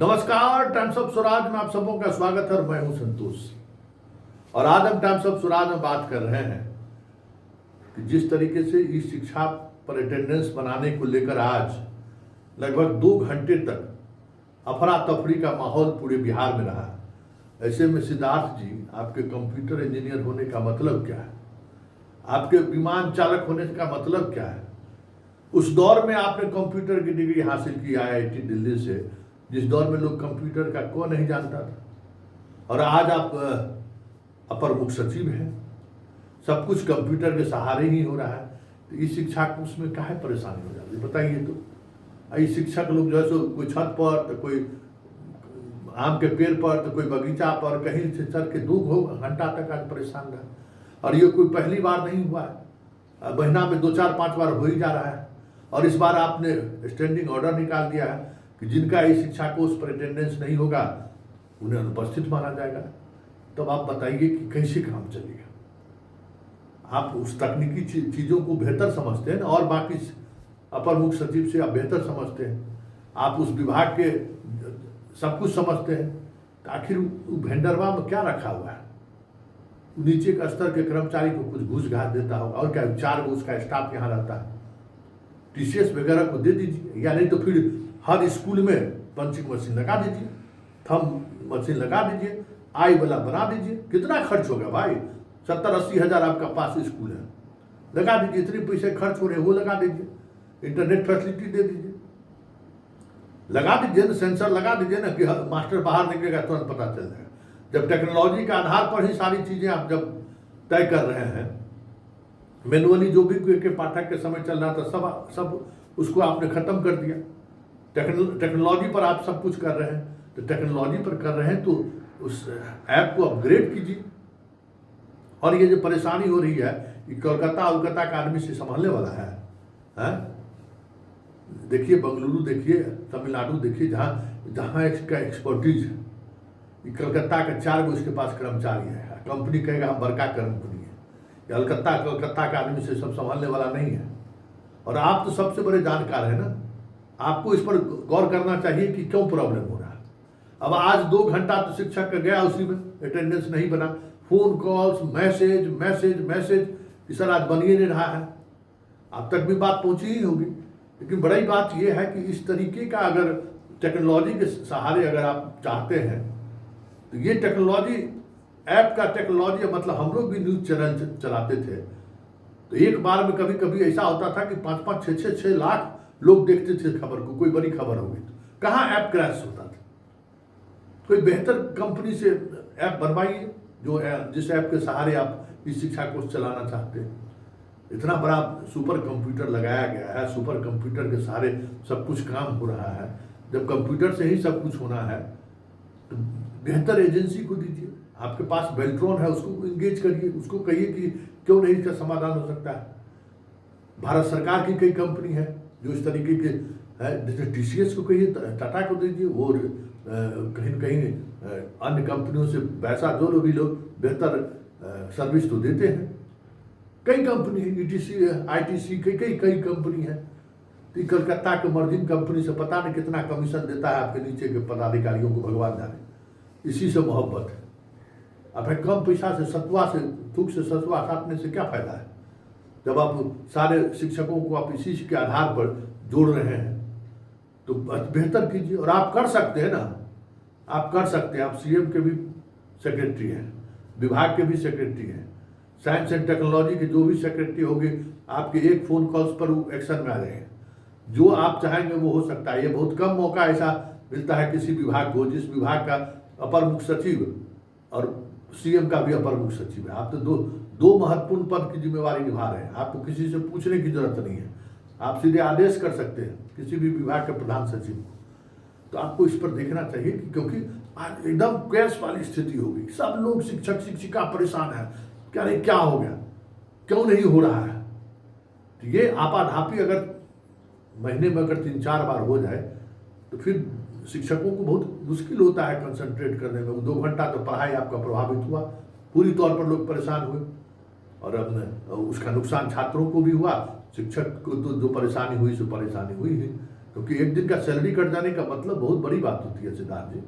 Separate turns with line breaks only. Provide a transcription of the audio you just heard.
नमस्कार, times of Swaraj में आप सबों का स्वागत है और मैं हूं संतोष। और आज हम टाइम्स ऑफ स्वराज में बात कर रहे हैं कि जिस तरीके से ई शिक्षा पर अटेंडेंस बनाने को लेकर आज लगभग 2 घंटे तक अफरा तफरी का माहौल पूरे बिहार में रहा। ऐसे में सिद्धार्थ जी, आपके कंप्यूटर इंजीनियर होने का मतलब क्या है? आपके विमान चालक होने का मतलब क्या है? उस दौर में आपने कंप्यूटर की डिग्री हासिल की IIT दिल्ली से, जिस दौर में लोग कंप्यूटर का कौन नहीं जानता था। और आज आप अपर मुख्य सचिव हैं, सब कुछ कंप्यूटर के सहारे ही हो रहा है। तो इस शिक्षा को उसमें काहे परेशानी हो जाती है बताइए। तो ये शिक्षक लोग जो है सो कोई छत पर, तो कोई आम के पेड़ पर, तो कोई बगीचा पर, कहीं से चढ़ के 2 घंटा तक आज परेशान रहा। और ये कोई पहली बार नहीं हुआ है, महीना में 2, 4, 5 बार हो ही जा रहा है। और इस बार आपने स्टैंडिंग ऑर्डर निकाल दिया है कि जिनका इस शिक्षा कोर्स पर अटेंडेंस नहीं होगा उन्हें अनुपस्थित माना जाएगा। तब आप बताइए कि कैसे काम चलेगा। आप उस तकनीकी चीज़ों को बेहतर समझते हैं और बाकी अपर मुख्य सचिव से आप बेहतर समझते हैं, आप उस विभाग के सब कुछ समझते हैं। तो आखिर भेंडरवा में क्या रखा हुआ है? नीचे के स्तर के कर्मचारी को कुछ घूस घास देता होगा, और क्या 4 गो उसका स्टाफ यहाँ रहता है। TCS वगैरह को दे दीजिए, या नहीं तो फिर हर स्कूल में पंचिंग मशीन लगा दीजिए, थंब मशीन लगा दीजिए, आई वाला बना दीजिए। कितना खर्च होगा भाई? 70-80 हज़ार आपका पास स्कूल है, लगा दीजिए। इतने पैसे खर्च हो रहे हैं वो लगा दीजिए। इंटरनेट फैसिलिटी दे दीजिए, लगा दीजिए ना, सेंसर लगा दीजिए ना कि मास्टर बाहर निकलेगा तुरंत पता चल जाएगा। जब टेक्नोलॉजी के आधार पर ही सारी चीज़ें आप जब तय कर रहे हैं, मैनुअली जो भी के पाठक के समय चल रहा था सब उसको आपने खत्म कर दिया। टेक्नोलॉजी पर आप सब कुछ कर रहे हैं, तो टेक्नोलॉजी पर कर रहे हैं तो उस ऐप को अपग्रेड कीजिए। और ये जो परेशानी हो रही है, ये कोलकाता का आदमी से संभालने वाला है? देखिए बंगलुरु, देखिए तमिलनाडु, देखिए जहाँ इसका एक्सपर्टीज है। ये कलकत्ता का 4 गो इसके पास कर्मचारी है। कंपनी कहेगा हम बड़का कंपनी है। कलकत्ता का आदमी से सब संभालने वाला नहीं है। और आप तो सबसे बड़े जानकार हैं ना, आपको इस पर गौर करना चाहिए कि क्यों प्रॉब्लम हो रहा है। अब आज 2 घंटा तो शिक्षक का गया, उसी में अटेंडेंस नहीं बना। फोन कॉल्स, मैसेज ये सर आज बन ही नहीं रहा है। आप तक भी बात पहुंची ही होगी। लेकिन बड़ी बात यह है कि इस तरीके का अगर टेक्नोलॉजी के सहारे अगर आप चाहते हैं, तो ये टेक्नोलॉजी ऐप का टेक्नोलॉजी मतलब हम लोग भी न्यूज़ चैनल चलाते थे, तो एक बार में कभी कभी ऐसा होता था कि 5-5, 6-6 लाख लोग देखते थे खबर को। कोई बड़ी खबर हो गई तो कहाँ ऐप क्रैश होता था। कोई बेहतर कंपनी से ऐप बनवाइए, जिस ऐप के सहारे आप इस शिक्षा को चलाना चाहते हैं। इतना बड़ा सुपर कंप्यूटर लगाया गया है, सुपर कंप्यूटर के सहारे सब कुछ काम हो रहा है। जब कंप्यूटर से ही सब कुछ होना है तो बेहतर एजेंसी को दीजिए। आपके पास बेल्ट्रॉन है, उसको इंगेज करिए, उसको कहिए कि क्यों नहीं इसका समाधान हो सकता है। भारत सरकार की कई कंपनी है जो इस तरीके के है, जैसे TCS को कहिए, टाटा को दीजिए, और कहीं न कहीं अन्य कंपनियों से पैसा जो भी लोग बेहतर सर्विस तो देते हैं। कई कंपनी है, ETC, ITC, कई कंपनी है। तो कलकत्ता के मर्जिन कंपनी से पता नहीं कितना कमीशन देता है आपके नीचे के पदाधिकारियों को, भगवान जाने। इसी से मोहब्बत है। अब कम पैसा से सतुआ से थूक से सतुआ साटने से क्या फायदा है? जब आप सारे शिक्षकों को आप इसी के आधार पर जोड़ रहे हैं तो बेहतर कीजिए। और आप कर सकते हैं ना, आप कर सकते हैं। आप CM के भी सेक्रेटरी हैं, विभाग के भी सेक्रेटरी हैं, साइंस एंड टेक्नोलॉजी के जो भी सेक्रेटरी होंगे, आपके एक फ़ोन कॉल्स पर वो एक्शन में आ रहे हैं। जो आप चाहेंगे वो हो सकता है। ये बहुत कम मौका ऐसा मिलता है किसी विभाग को, जिस विभाग का अपर मुख्य सचिव और CM का भी अपर मुख्य सचिव है। आप तो दो महत्वपूर्ण पद की जिम्मेवारी निभा रहे हैं। आपको किसी से पूछने की जरूरत नहीं है, आप सीधे आदेश कर सकते हैं किसी भी विभाग के प्रधान सचिव को। तो आपको इस पर देखना चाहिए कि क्योंकि आज एकदम क्रैश वाली स्थिति होगी। सब लोग शिक्षक शिक्षिका परेशान है, क्या नहीं क्या हो गया, क्यों नहीं हो रहा है। तो ये आपाधापी अगर महीने में अगर 3-4 बार हो जाए तो फिर शिक्षकों को बहुत मुश्किल होता है कंसंट्रेट करने में। 2 घंटा तो पढ़ाई आपका प्रभावित हुआ, पूरी तौर पर लोग परेशान हुए। और अब उसका नुकसान छात्रों को भी हुआ, शिक्षक को तो जो परेशानी हुई सो परेशानी हुई है। क्योंकि एक दिन का सैलरी कट जाने का मतलब बहुत बड़ी बात होती है सिद्धार्थ जी।